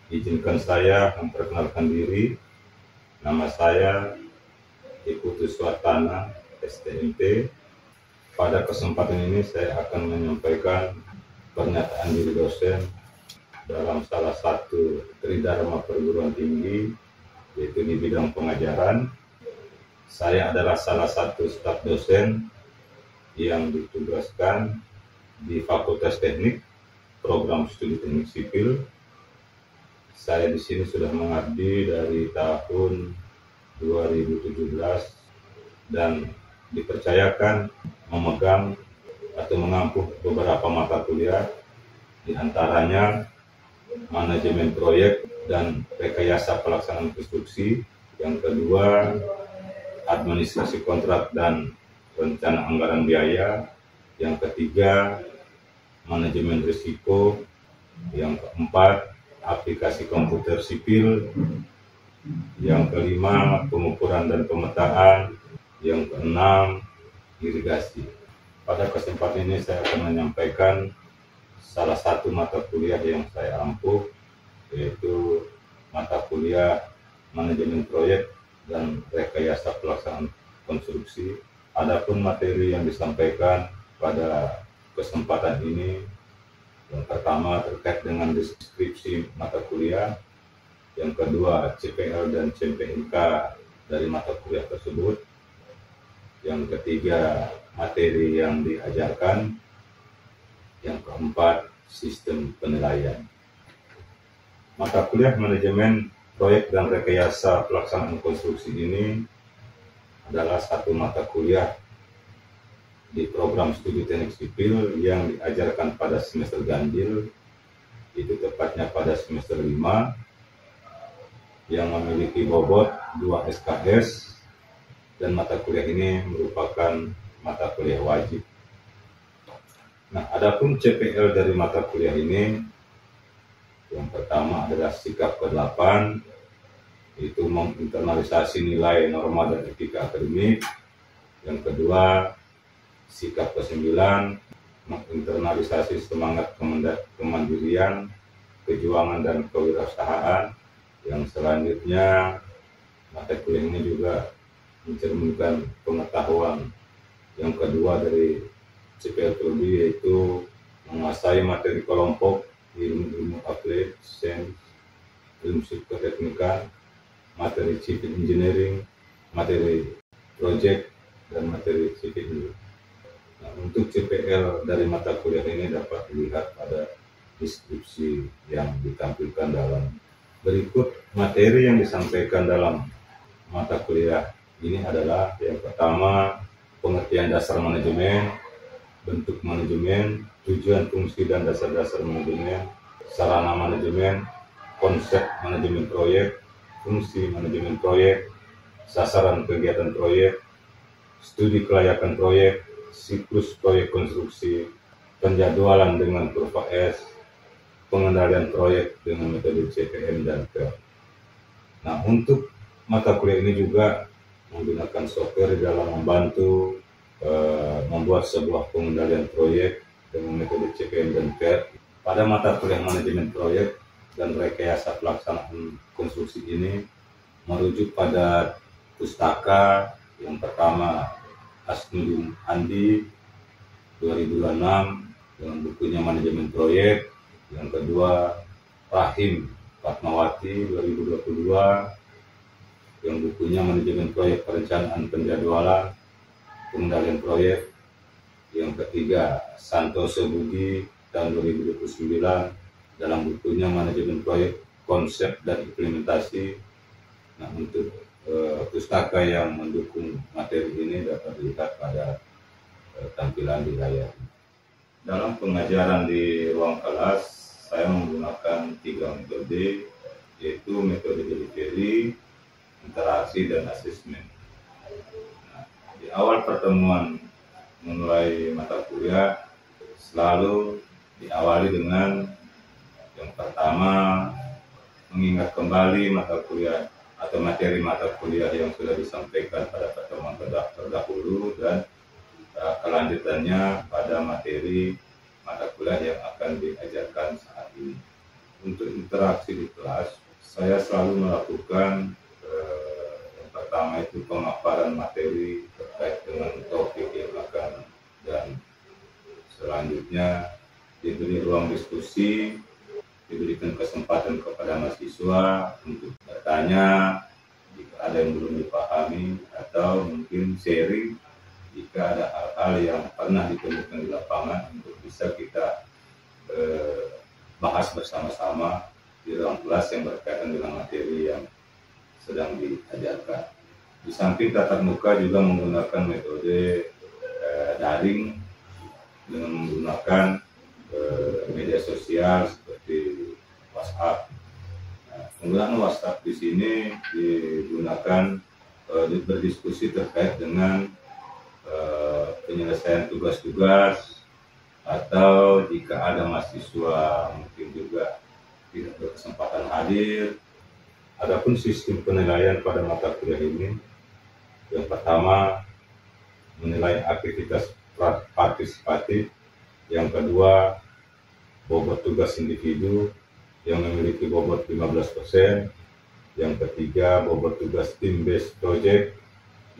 Izinkan saya memperkenalkan diri. Nama saya Ikutu Suatana, STMP. Pada kesempatan ini saya akan menyampaikan pernyataan diri dosen dalam salah satu tridharma perguruan tinggi, yaitu di bidang pengajaran. Saya adalah salah satu staf dosen yang ditugaskan di Fakultas Teknik, Program Studi Teknik Sipil. Saya di sini sudah mengabdi dari tahun 2017 dan dipercayakan memegang atau mengampu beberapa mata kuliah, di antaranya manajemen proyek dan rekayasa pelaksanaan konstruksi. Yang kedua, administrasi kontrak dan rencana anggaran biaya. Yang ketiga, manajemen risiko. Yang keempat, aplikasi komputer sipil. Yang kelima, pengukuran dan pemetaan. Yang keenam, irigasi. Pada kesempatan ini saya akan menyampaikan salah satu mata kuliah yang saya ampuh, yaitu mata kuliah manajemen proyek dan rekayasa pelaksanaan konstruksi. Adapun materi yang disampaikan pada kesempatan ini, yang pertama terkait dengan deskripsi mata kuliah, yang kedua CPL dan CPNK dari mata kuliah tersebut, yang ketiga materi yang diajarkan, yang keempat sistem penilaian. Mata kuliah manajemen proyek dan rekayasa pelaksanaan konstruksi ini adalah satu mata kuliah di program studi teknik sipil yang diajarkan pada semester ganjil, itu tepatnya pada semester 5, yang memiliki bobot 2 SKS, dan mata kuliah ini merupakan mata kuliah wajib. Nah, adapun CPL dari mata kuliah ini, yang pertama adalah sikap ke-8, itu menginternalisasi nilai norma dan etika akademik. Yang kedua, sikap ke-9, menginternalisasi semangat kemandirian, kejuangan dan kewirausahaan. Yang selanjutnya, mata kuliah ini juga mencerminkan pengetahuan yang kedua dari CPL terlebih, yaitu menguasai materi kelompok, ilmu aplik, sains, ilmu psikoteknikan, materi civil engineering, materi project, dan materi civil. Nah, untuk CPL dari mata kuliah ini dapat dilihat pada deskripsi yang ditampilkan dalam berikut. Materi yang disampaikan dalam mata kuliah ini adalah yang pertama, pengertian dasar manajemen, bentuk manajemen, tujuan, fungsi, dan dasar-dasar manajemen, sarana manajemen, konsep manajemen proyek, fungsi manajemen proyek, sasaran kegiatan proyek, studi kelayakan proyek, siklus proyek konstruksi, penjadwalan dengan kurva S, pengendalian proyek dengan metode CPM dan PER. Nah, untuk mata kuliah ini juga menggunakan software dalam membantu membuat sebuah pengendalian proyek dengan metode CPM dan PER. Pada mata kuliah manajemen proyek dan rekayasa pelaksanaan konstruksi ini merujuk pada pustaka yang pertama Asnudum Andi 2026 dengan bukunya manajemen proyek, yang kedua Rahim Fatmawati 2022 yang bukunya manajemen proyek, perencanaan, penjadwalan, pengendalian proyek, yang ketiga Santoso Budi tahun 2029 dalam bukunya manajemen proyek, konsep dan implementasi. Nah, untuk pustaka yang mendukung materi ini dapat dilihat pada tampilan di layar. Dalam pengajaran di ruang kelas, saya menggunakan 3 metode, yaitu metode delivery, interaksi, dan asesmen. Nah, di awal pertemuan memulai mata kuliah selalu diawali dengan yang pertama, mengingat kembali mata kuliah atau materi mata kuliah yang sudah disampaikan pada pertemuan terdahulu, dan kelanjutannya pada materi mata kuliah yang akan diajarkan saat ini. untuk interaksi di kelas, saya selalu melakukan yang pertama itu pemaparan materi terkait dengan topik yang akan, dan selanjutnya diberi ruang diskusi, diberikan kesempatan kepada mahasiswa untuk bertanya jika ada yang belum dipahami, atau mungkin sharing jika ada hal-hal yang pernah ditemukan di lapangan untuk bisa kita bahas bersama-sama di ruang kelas yang berkaitan dengan materi yang sedang diajarkan. Di samping tatap muka juga menggunakan metode daring dengan menggunakan media sosial seperti WhatsApp. Penggunaan WhatsApp di sini digunakan berdiskusi terkait dengan penyelesaian tugas-tugas, atau jika ada mahasiswa mungkin juga tidak berkesempatan hadir. Adapun sistem penilaian pada mata kuliah ini, yang pertama menilai aktivitas partisipatif, yang kedua bobot tugas individu yang memiliki bobot 15%, yang ketiga bobot tugas team based project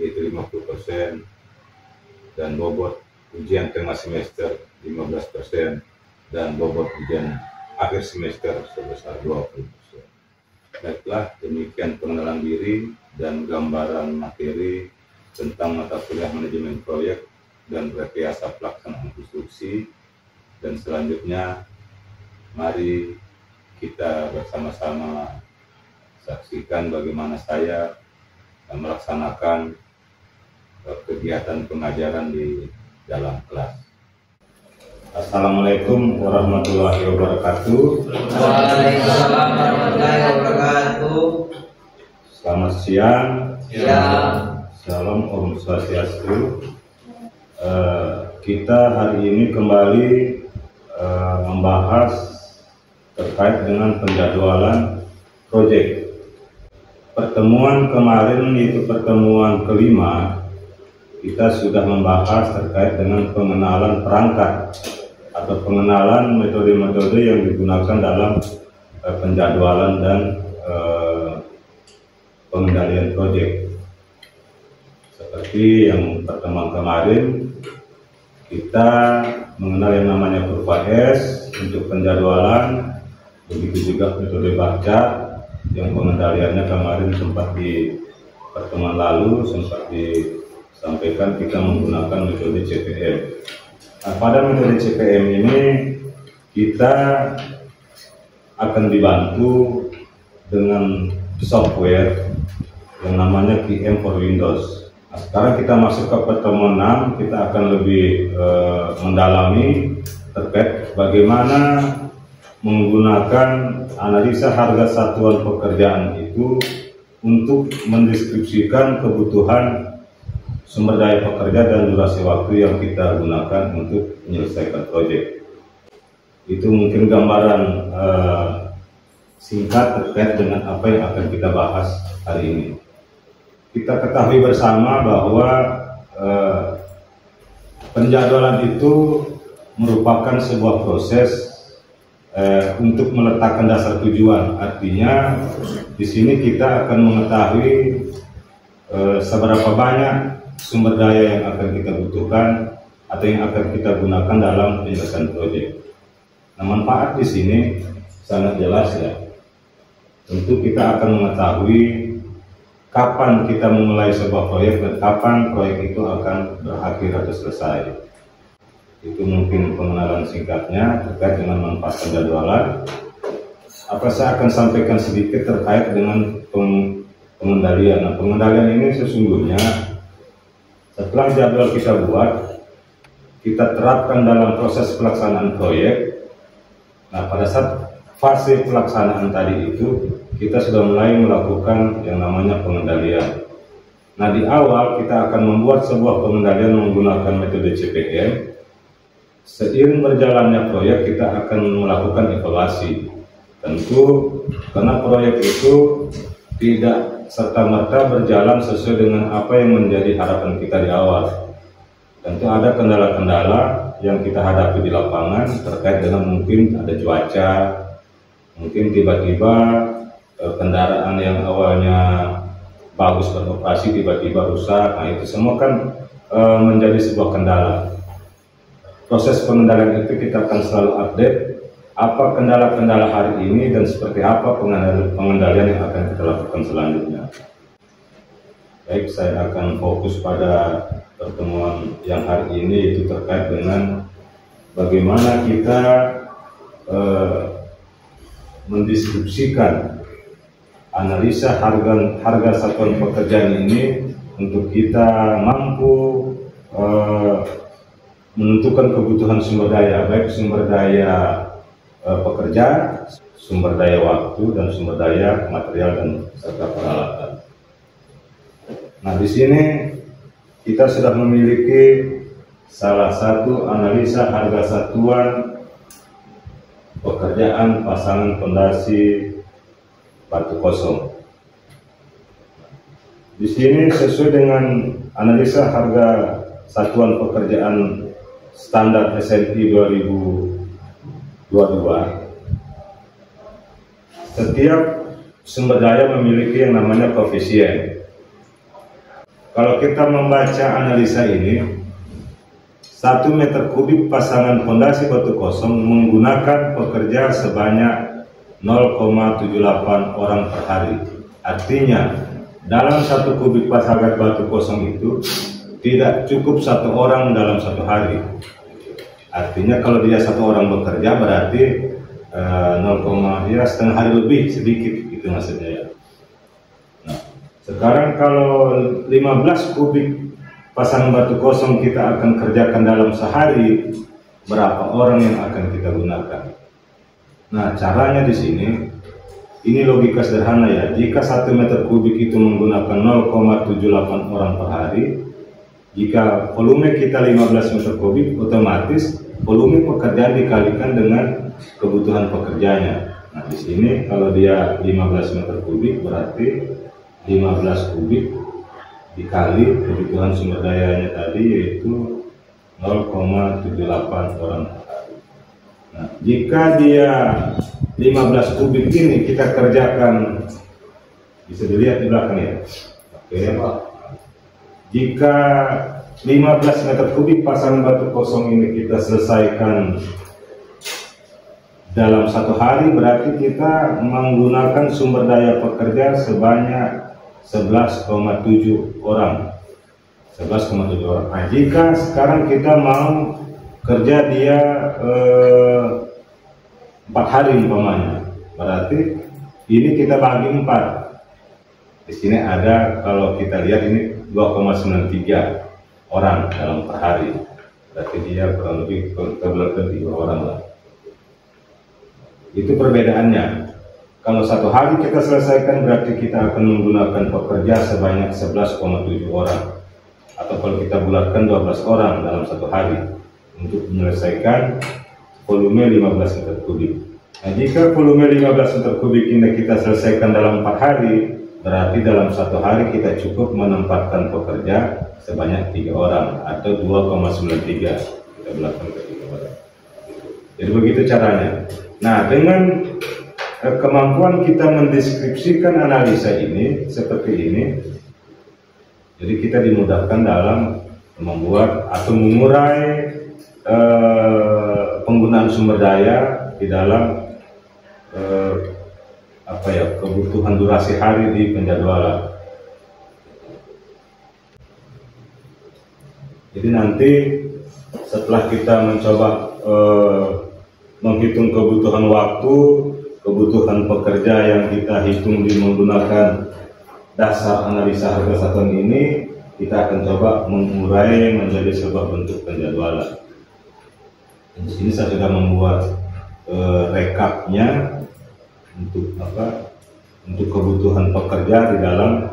yaitu 50%, dan bobot ujian tengah semester 15%, dan bobot ujian akhir semester sebesar 20%. Baiklah, demikian pengenalan diri dan gambaran materi tentang mata kuliah manajemen proyek dan rekayasa pelaksanaan konstruksi. Dan selanjutnya mari kita bersama-sama saksikan bagaimana saya melaksanakan kegiatan pengajaran di dalam kelas. Assalamualaikum warahmatullahi wabarakatuh. Waalaikumsalam warahmatullahi wabarakatuh. Selamat siang. Siang. Salam Om Swastiastu. Kita hari ini kembali membahas terkait dengan penjadwalan proyek. Pertemuan kemarin, yaitu pertemuan kelima, kita sudah membahas terkait dengan pengenalan perangkat atau pengenalan metode-metode yang digunakan dalam penjadwalan dan pengendalian proyek. Seperti yang pertemuan kemarin, kita mengenal yang namanya kurva S untuk penjadwalan, begitu juga metode baca yang pengendaliannya kemarin sempat di pertemuan lalu sempat disampaikan kita menggunakan metode CPM. Nah, pada metode CPM ini kita akan dibantu dengan software yang namanya QM for Windows. Nah, sekarang kita masuk ke pertemuan 6, kita akan lebih mendalami terkait bagaimana menggunakan analisa harga satuan pekerjaan itu untuk mendeskripsikan kebutuhan sumber daya pekerja dan durasi waktu yang kita gunakan untuk menyelesaikan proyek. Itu mungkin gambaran singkat terkait dengan apa yang akan kita bahas hari ini. Kita ketahui bersama bahwa penjadwalan itu merupakan sebuah proses untuk meletakkan dasar tujuan. Artinya di sini kita akan mengetahui seberapa banyak sumber daya yang akan kita butuhkan atau yang akan kita gunakan dalam penyelesaian proyek. Nah, manfaat di sini sangat jelas ya. Tentu kita akan mengetahui kapan kita memulai sebuah proyek dan kapan proyek itu akan berakhir atau selesai. Itu mungkin pengenalan singkatnya terkait dengan manfaat penjadwalan. Apa saya akan sampaikan sedikit terkait dengan pengendalian. Nah, pengendalian ini sesungguhnya setelah jadwal kita buat, kita terapkan dalam proses pelaksanaan proyek. Nah, pada saat fase pelaksanaan tadi itu, kita sudah mulai melakukan yang namanya pengendalian. Nah, di awal kita akan membuat sebuah pengendalian menggunakan metode CPM. Seiring berjalannya proyek, kita akan melakukan evaluasi. Tentu, karena proyek itu tidak serta-merta berjalan sesuai dengan apa yang menjadi harapan kita di awal. Tentu ada kendala-kendala yang kita hadapi di lapangan terkait dengan mungkin ada cuaca, Mungkin tiba-tiba kendaraan yang awalnya bagus beroperasi tiba-tiba rusak. Nah, itu semua kan menjadi sebuah kendala. Proses pengendalian itu kita akan selalu update apa kendala-kendala hari ini dan seperti apa pengendalian yang akan kita lakukan selanjutnya. Baik, saya akan fokus pada pertemuan yang hari ini, itu terkait dengan bagaimana kita mendiskusikan analisa harga satuan pekerjaan ini untuk kita mampu menentukan kebutuhan sumber daya, baik sumber daya pekerja, sumber daya waktu, dan sumber daya material dan serta peralatan. Nah, di sini kita sudah memiliki salah satu analisa harga satuan pekerjaan pasangan pondasi batu kosong. Di sini sesuai dengan analisa harga satuan pekerjaan standar SNI 2022, setiap sumber daya memiliki yang namanya koefisien. Kalau kita membaca analisa ini, 1 meter kubik pasangan pondasi batu kosong menggunakan pekerja sebanyak 0,78 orang per hari. Artinya, dalam 1 kubik pasangan batu kosong itu tidak cukup 1 orang dalam 1 hari. Artinya kalau dia 1 orang bekerja berarti 0, setengah hari lebih sedikit, itu maksudnya ya. Nah, sekarang kalau 15 kubik pasangan batu kosong kita akan kerjakan dalam sehari, berapa orang yang akan kita gunakan? Nah, caranya di sini, ini logika sederhana ya. Jika 1 meter kubik itu menggunakan 0,78 orang per hari, jika volume kita 15 meter kubik, otomatis volume pekerjaan dikalikan dengan kebutuhan pekerjanya. Nah, di sini kalau dia 15 meter kubik berarti 15 kubik dikali kebutuhan sumber dayanya tadi, yaitu 0,78 orang per hari. Nah, jika dia 15 kubik ini kita kerjakan, bisa dilihat di belakang ya. Oke. Jika 15 meter kubik pasangan batu kosong ini kita selesaikan dalam 1 hari, berarti kita menggunakan sumber daya pekerja sebanyak 11,7 orang. 11,7 orang. Nah, jika sekarang kita mau kerja dia 4 hari umpamanya, berarti ini kita bagi 4. Di sini ada, kalau kita lihat ini 2,93 orang dalam per hari. Berarti dia kurang lebih ke belakang 3 orang lah. Itu perbedaannya. Kalau 1 hari kita selesaikan berarti kita akan menggunakan pekerja sebanyak 11,7 orang. Atau kalau kita bulatkan 12 orang dalam 1 hari untuk menyelesaikan volume 15 meter kubik. Nah, jika volume 15 meter kubik ini kita selesaikan dalam 4 hari, berarti dalam 1 hari kita cukup menempatkan pekerja sebanyak 3 orang atau 2,93. Kita bulatkan ke 3 orang. Jadi begitu caranya. Nah, dengan kemampuan kita mendeskripsikan analisa ini seperti ini, jadi kita dimudahkan dalam membuat atau mengurai penggunaan sumber daya di dalam kebutuhan durasi hari di penjadwalan. Jadi nanti setelah kita mencoba menghitung kebutuhan waktu, kebutuhan pekerja yang kita hitung menggunakan dasar analisa harga satuan ini, kita akan coba mengurai menjadi sebuah bentuk penjadwalan. Di sini saya sudah membuat rekapnya untuk kebutuhan pekerja di dalam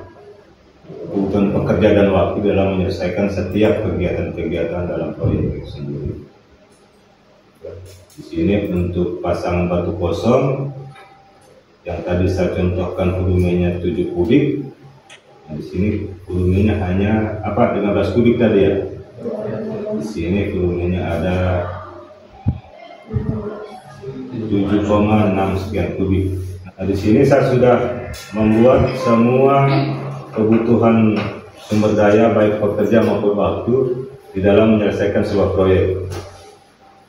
kebutuhan pekerja dan waktu dalam menyelesaikan setiap kegiatan-kegiatan dalam proyek itu sendiri. Di sini untuk pasangan batu kosong yang tadi saya contohkan volumenya 7 kubik. Nah, di sini volumenya hanya 15 kubik tadi ya. Di sini volumenya ada 7 7,6 sekian kubik. Nah, di sini saya sudah membuat semua kebutuhan sumber daya baik pekerja maupun waktu di dalam menyelesaikan sebuah proyek.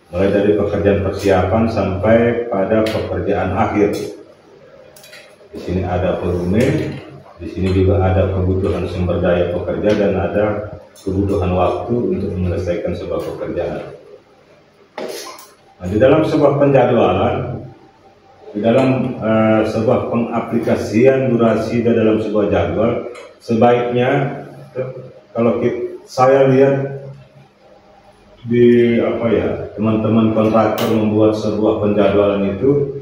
Mulai dari pekerjaan persiapan sampai pada pekerjaan akhir. Di sini ada volume, di sini juga ada kebutuhan sumber daya pekerja dan ada kebutuhan waktu untuk menyelesaikan sebuah pekerjaan. Nah, di dalam sebuah penjadwalan, di dalam sebuah pengaplikasian durasi di dalam sebuah jadwal, sebaiknya kalau saya lihat di teman-teman kontraktor membuat sebuah penjadwalan itu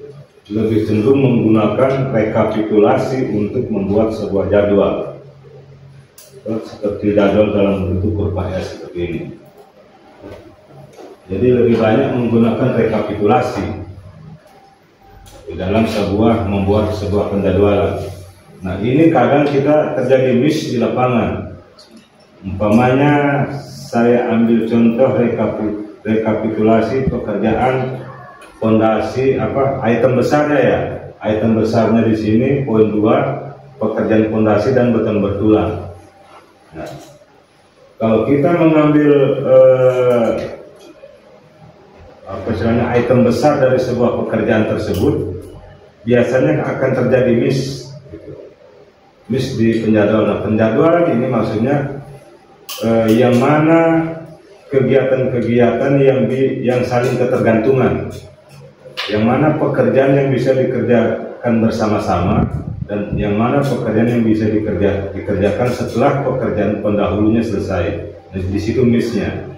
lebih cenderung menggunakan rekapitulasi untuk membuat sebuah jadwal, seperti jadwal dalam bentuk kurva S seperti ini. Jadi lebih banyak menggunakan rekapitulasi di dalam membuat sebuah penjadwalan. Nah, ini kadang kita terjadi miss di lapangan. Umpamanya saya ambil contoh rekapitulasi pekerjaan fondasi item besarnya ya. Item besarnya di sini poin 2, pekerjaan fondasi dan beton bertulang. Nah, kalau kita mengambil item besar dari sebuah pekerjaan tersebut, biasanya akan terjadi miss di penjadwalan. Penjadwalan ini maksudnya yang mana kegiatan-kegiatan yang saling ketergantungan, yang mana pekerjaan yang bisa dikerjakan bersama-sama dan yang mana pekerjaan yang bisa dikerjakan setelah pekerjaan pendahulunya selesai. Di situ missnya.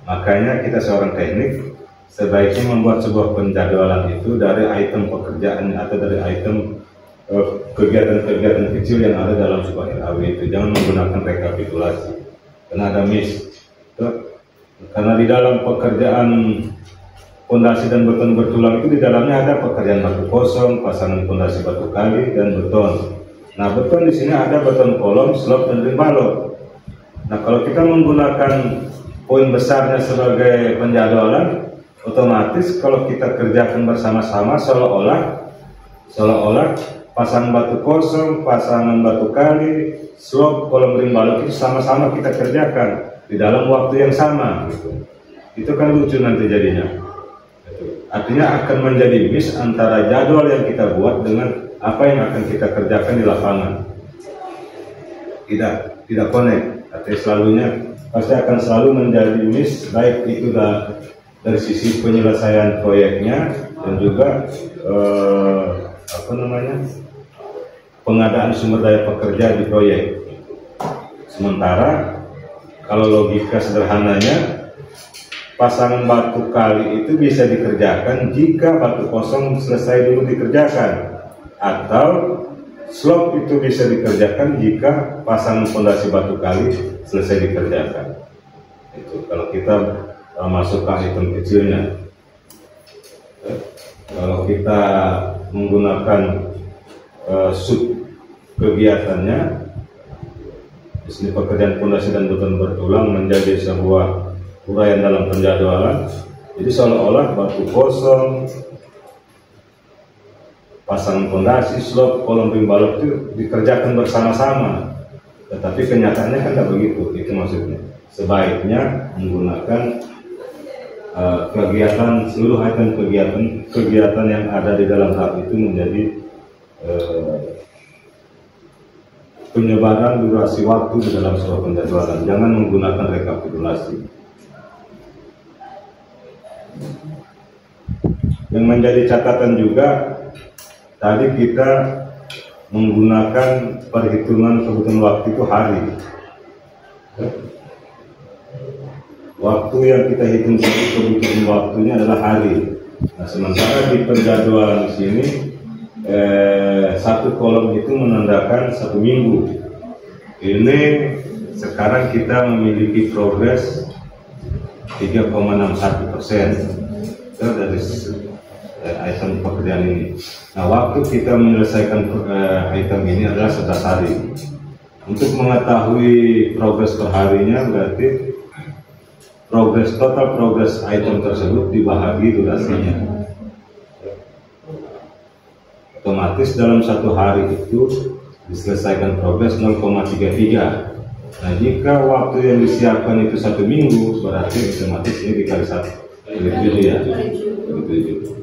Makanya kita seorang teknik sebaiknya membuat sebuah penjadwalan itu dari item pekerjaan atau dari item kegiatan-kegiatan kecil yang ada dalam sebuah RAW itu. Jangan menggunakan rekapitulasi karena ada miss. Karena di dalam pekerjaan fondasi dan beton bertulang itu di dalamnya ada pekerjaan batu kosong, pasangan fondasi batu kali dan beton. Nah, beton di sini ada beton kolom, slab dan ring balok. Nah, kalau kita menggunakan poin besarnya sebagai penjadwalan, otomatis kalau kita kerjakan bersama-sama seolah-olah pasangan batu kosong, pasangan batu kali, slab, kolom ring balok itu sama-sama kita kerjakan di dalam waktu yang sama gitu. Itu kan lucu nanti jadinya. Artinya akan menjadi miss antara jadwal yang kita buat dengan apa yang akan kita kerjakan di lapangan. Tidak connect. Artinya pasti akan selalu menjadi miss, baik itu dari sisi penyelesaian proyeknya dan juga pengadaan sumber daya pekerja di proyek. Sementara kalau logika sederhananya, pasangan batu kali itu bisa dikerjakan jika batu kosong selesai dulu dikerjakan, atau slab itu bisa dikerjakan jika pasangan fondasi batu kali selesai dikerjakan. Itu kalau kita masuk ke item kecilnya. Kalau kita menggunakan sub kegiatannya, di sini pekerjaan fondasi dan beton bertulang menjadi sebuah uraian dalam penjadwalan. Jadi seolah-olah batu kosong, pasangan fondasi, slab, kolom ring balok itu dikerjakan bersama-sama. Tetapi kenyataannya kan tidak begitu. Itu maksudnya. Sebaiknya menggunakan seluruh item kegiatan yang ada di dalam hal itu menjadi penyebaran durasi waktu di dalam sebuah penjadwalan. Jangan menggunakan rekapitulasi. Yang menjadi catatan juga, tadi kita menggunakan perhitungan kebutuhan waktu itu hari. Waktu yang kita hitung kebutuhan waktunya adalah hari. Nah, sementara di penjadwalan di sini satu kolom itu menandakan 1 minggu. Ini sekarang kita memiliki progres 3,61% dari item pekerjaan ini. Nah, waktu kita menyelesaikan item ini adalah 11 hari. Untuk mengetahui progres perharinya berarti total progres item tersebut dibahagi durasinya. otomatis dalam satu hari itu diselesaikan progres 0,33. Nah, jika waktu yang disiapkan itu 1 minggu, berarti otomatis ini dikali 1 kali 7 ya, kali 7.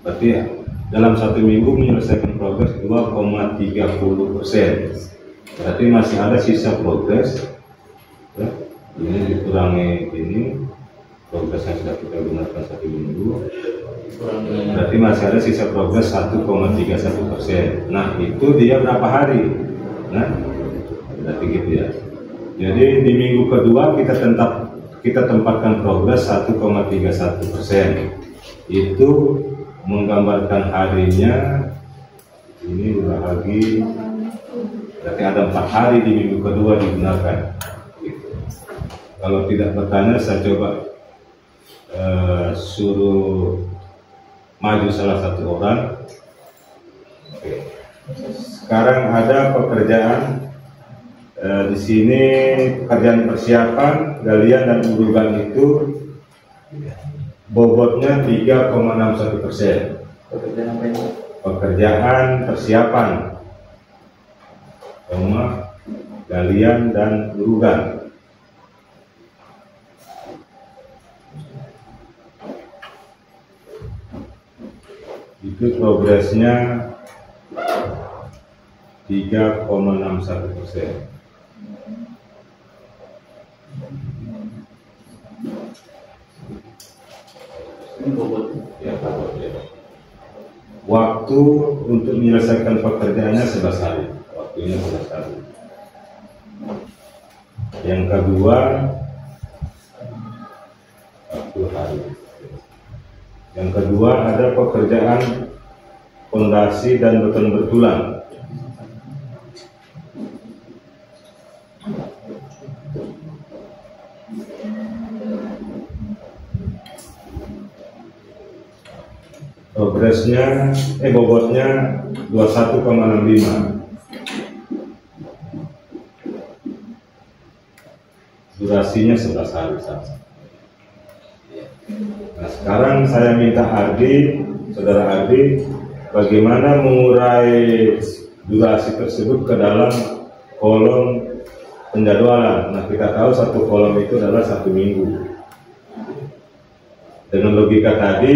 Berarti ya, dalam 1 minggu menyelesaikan progres 2,30%. Berarti masih ada sisa progres ya. Ini dikurangi ini progres yang sudah kita gunakan 1 minggu, berarti masih ada sisa progres 1,31%. Nah, itu dia berapa hari? Nah, berarti gitu ya. Jadi di minggu kedua kita tempatkan progres 1,31%. Itu menggambarkan harinya ini dibagi, berarti ada 4 hari di minggu kedua digunakan. Gitu. Kalau tidak bertanya, saya coba suruh maju salah satu orang. Oke. Sekarang ada pekerjaan di sini, pekerjaan persiapan galian dan urugan itu bobotnya 3,61%. Pekerjaan persiapan galian dan urugan. Itu progresnya 3,61%. Ya, waktu untuk menyelesaikan pekerjaannya 11 hari. Waktunya 11 hari. Yang kedua 1 hari. Yang kedua ada pekerjaan fondasi dan beton bertulang. Progresnya, bobotnya 21,65. Durasinya 11 hari saja. Nah, sekarang saya minta Ardi, saudara Ardi, bagaimana mengurai durasi tersebut ke dalam kolom penjadwalan. Nah, kita tahu satu kolom itu adalah 1 minggu. Dengan logika tadi,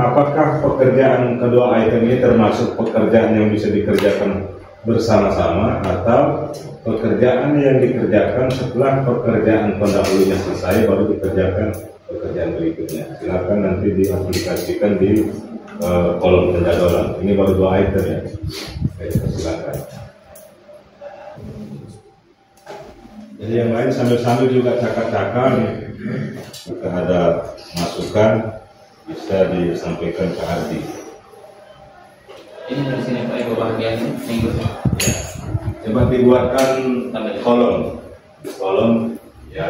apakah pekerjaan kedua item ini termasuk pekerjaan yang bisa dikerjakan bersama-sama atau pekerjaan yang dikerjakan setelah pekerjaan pendahulunya selesai baru dikerjakan pekerjaan berikutnya. Silakan nanti diaplikasikan di kolom penjadwalan. Ini baru 2 item ya. Silakan. Jadi yang lain sambil-sambil juga cakap-cakap nih. Jika ada masukan bisa disampaikan ke Ardi. Ini dari sini Pak, Ibu bagian minggu. Ya. Coba dibuatkan kolom. Kolom ya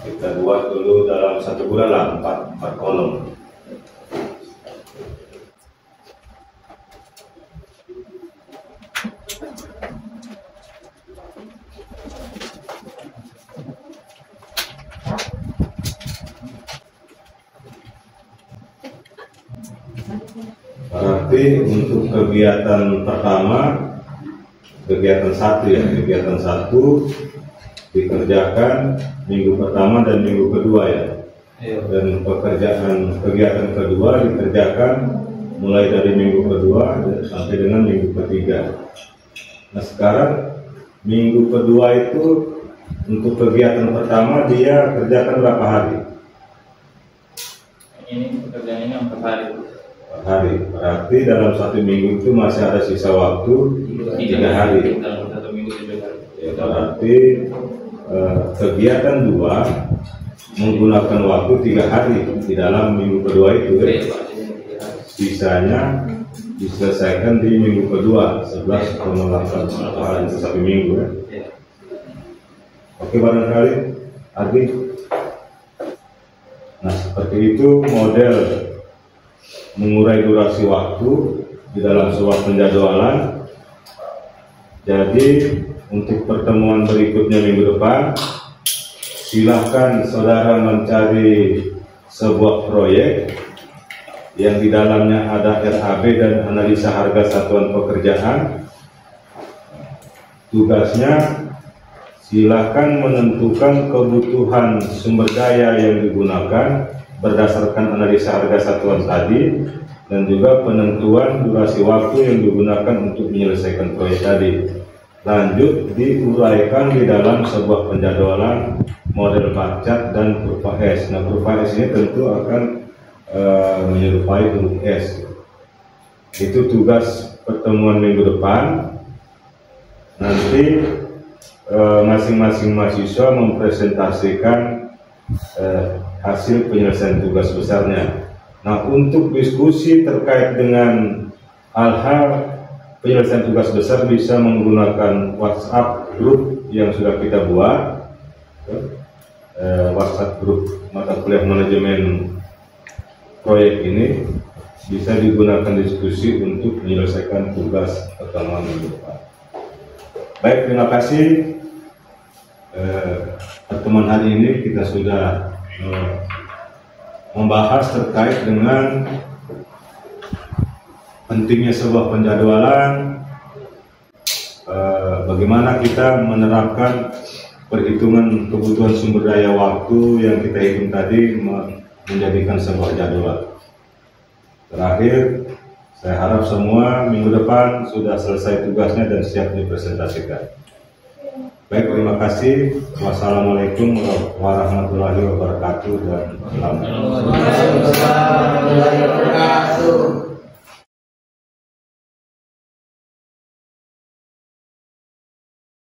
kita buat dulu dalam 1 bulan lah 4 kolom. Berarti untuk kegiatan pertama, kegiatan 1 ya, kegiatan 1 dikerjakan minggu pertama dan minggu kedua ya. Dan kegiatan kedua dikerjakan mulai dari minggu kedua sampai dengan minggu ketiga. Nah, sekarang minggu kedua itu untuk kegiatan pertama dia kerjakan berapa hari? Ini pekerjaan ini 4 hari. Hari, berarti dalam 1 minggu itu masih ada sisa waktu 3 hari. Dalam 1 minggu 3 hari. Ya, berarti kegiatan 2 menggunakan waktu 3 hari di dalam minggu kedua itu. Sisanya diselesaikan di minggu kedua 11,8 hari itu 1 minggu ya. Oke, barangkali Ardi. Nah, seperti itu model mengurai durasi waktu di dalam sebuah penjadwalan. Jadi untuk pertemuan berikutnya minggu depan, silahkan saudara mencari sebuah proyek yang di dalamnya ada RAB dan analisa harga satuan pekerjaan. Tugasnya silakan menentukan kebutuhan sumber daya yang digunakan berdasarkan analisa harga satuan tadi, dan juga penentuan durasi waktu yang digunakan untuk menyelesaikan proyek tadi. Lanjut diuraikan di dalam sebuah penjadwalan model bar chart dan kurva S. Nah, kurva S ini tentu akan menyerupai huruf S. Itu tugas pertemuan minggu depan. Nanti masing-masing mahasiswa mempresentasikan hasil penyelesaian tugas besarnya. Nah, untuk diskusi terkait dengan hal-hal penyelesaian tugas besar bisa menggunakan WhatsApp grup yang sudah kita buat. WhatsApp grup mata kuliah manajemen proyek ini bisa digunakan diskusi untuk menyelesaikan tugas pertemuan minggu depan. Baik, terima kasih. Pertemuan hari ini kita sudah membahas terkait dengan pentingnya sebuah penjadwalan, bagaimana kita menerapkan perhitungan kebutuhan sumber daya waktu yang kita hitung tadi menjadikan sebuah jadwal. Terakhir, saya harap semua minggu depan sudah selesai tugasnya dan siap dipresentasikan. Baik, terima kasih. Wassalamualaikum warahmatullahi wabarakatuh dan selamat.